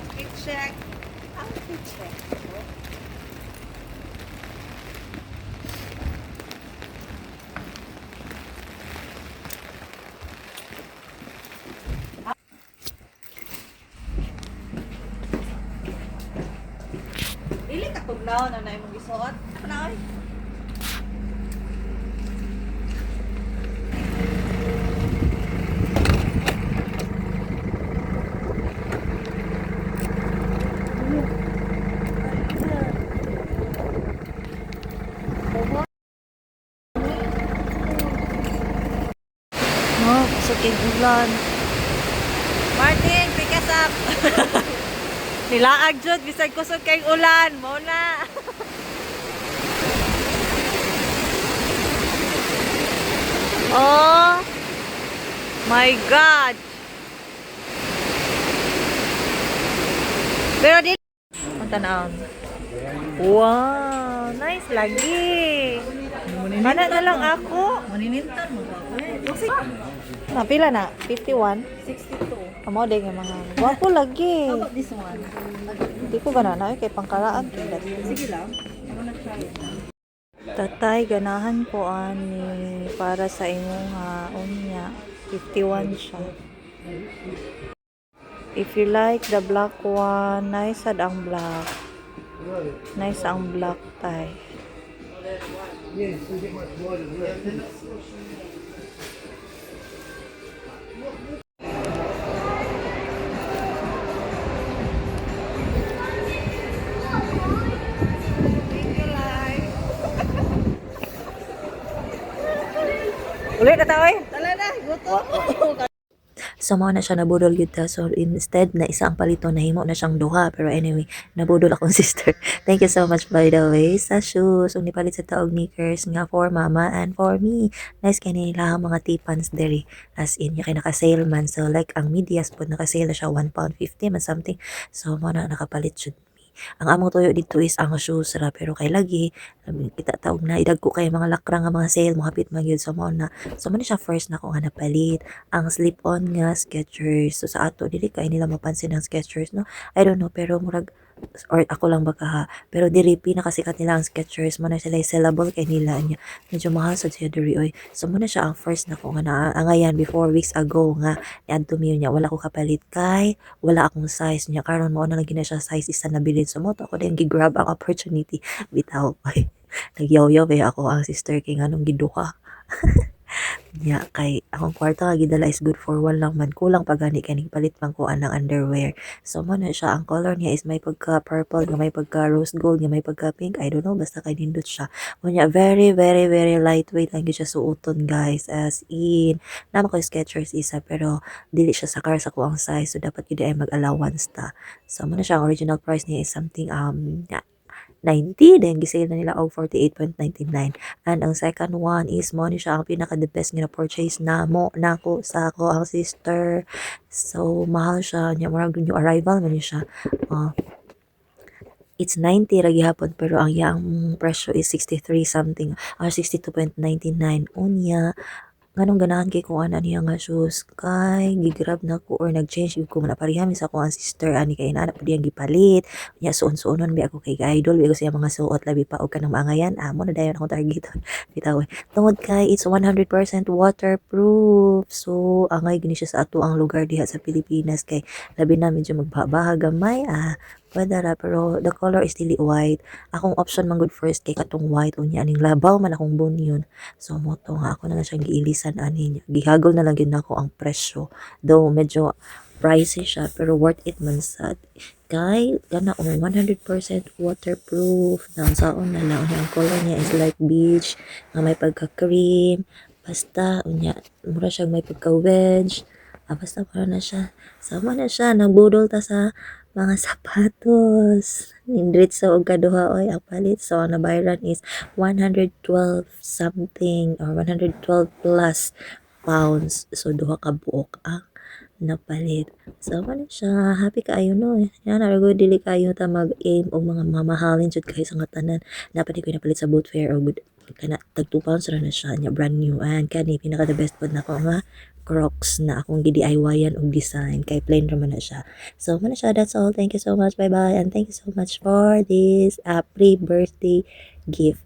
Outfit check. Outfit check. Dili ka tugnaw na na imong gisuot. Ano oy? Oh, suking ulan. Martin, pick us up. Nilaag jud bisag kusog kay ulan, mo na. Oh my God. Pero di ang tanawon. Wow, nice lagi. Mana na lang ako. Maninintan mo ba? Kasi Napila na? 51? 62. Amo din yung mga wapo lagi. How about this one? Hindi ko gana kay pangkaraan. Sige lang. Ako na-try it. Tatay, ganahan po ani para sa imong unya. 51 siya. If you like the black one, nice sad ang black. Nice ang black tay. Ulit na tayo. Tala na, gusto. So, mo na siya nabudol yun ta. So, instead na isa ang palito, nahimo na siyang duha. Pero anyway, nabudol akong sister. Thank you so much, by the way, sa shoes. Kung nipalit sa taog knickers nga for mama and for me. Nice kaya nila ang mga tipans dere. As in, yung naka-sale man. So, like, ang medias po naka-sale na siya, £1.50 man something. So, mo na nakapalit siya. Ang among tuyo dito is ang shoes ra pero kay lagi kita tawag na idag ko kay mga lakra nga mga sale mo hapit magyud sa mo na so man siya first na ko nga napalit ang slip-on nga Skechers so sa ato dili kay nila mapansin ang Skechers no I don't know pero murag or ako lang baka ha pero diri pinakasikat nila ang Skechers mo na sila sellable kay nila niya medyo mahal sa siya diri oy so mo na siya ang first na ko nga naangayan before weeks ago nga niadto mi niya wala ko kapalit kay wala akong size niya karon mo na lang gina siya size isa na bilin so mo to ako din gi-grab ang opportunity bitaw ay nagyaw-yaw ako ang sister kay nganong giduha nya kay akong kwarta nga gidala is good for one lang man kulang pa gani kaning palit man ko anang underwear so mo na siya ang color niya is may pagka purple nga may pagka rose gold nga may pagka pink I don't know basta kay nindot siya mo niya very very very lightweight lang gyud siya suoton guys as in naman ko Skechers isa pero dili siya sakar sa kuang size so dapat gyud ay mag-allowance ta so mo na siya ang original price niya is something 90 then gisale na nila og 48.99 and ang second one is mo ni siya ang pinaka the best nga na purchase na mo nako sa ako ang sister so mahal siya nya murag new arrival man ni siya it's 90 ra gihapon pero ang iyang presyo is 63 something or 62.99 unya nganong ganahan kay ko ana niya nga shoes kay gigrab na ko or nag-change gyud ko man parehami sa ko ang sister ani kay ana pa diyang gipalit nya suon-suonon bi ako kay idol bi ko siya mga suot labi pa og kanang maangayan amo na dayon akong targeton bitaw tungod kay it's 100% waterproof so angay gini siya sa ato ang lugar diha sa Pilipinas kay labi na medyo magbabaha gamay pwede ra pero the color is still white akong option man good first kay katong white unya aning labaw man akong bunyon so mo to nga ako na lang siyang giilisan ani niya gihagol na lang gyud nako ang presyo though medyo pricey siya pero worth it man sad kay kana 100% waterproof nang saon na lang ang color niya is light beige nga may pagka cream basta unya mura siya may pagka wedge basta para na siya sama na siya nagbudol ta sa mga sapatos nindrit sa og kaduha oy ang palit so ang nabayaran is 112 something or 112 plus pounds so duha ka buok ang napalit so man siya happy kaayo no yan arago dili kayo ta mag-aim og mga mamahalin jud kay sa nga tanan dapat ko napalit sa boot fair o good kana tag 2 pounds ra na siya nya brand new and kani pinaka the best pod nako nga Crocs na akong gi-DIY-an og design kay plain ra man na siya. So man siya, that's all. Thank you so much. Bye bye and thank you so much for this pre-birthday gift.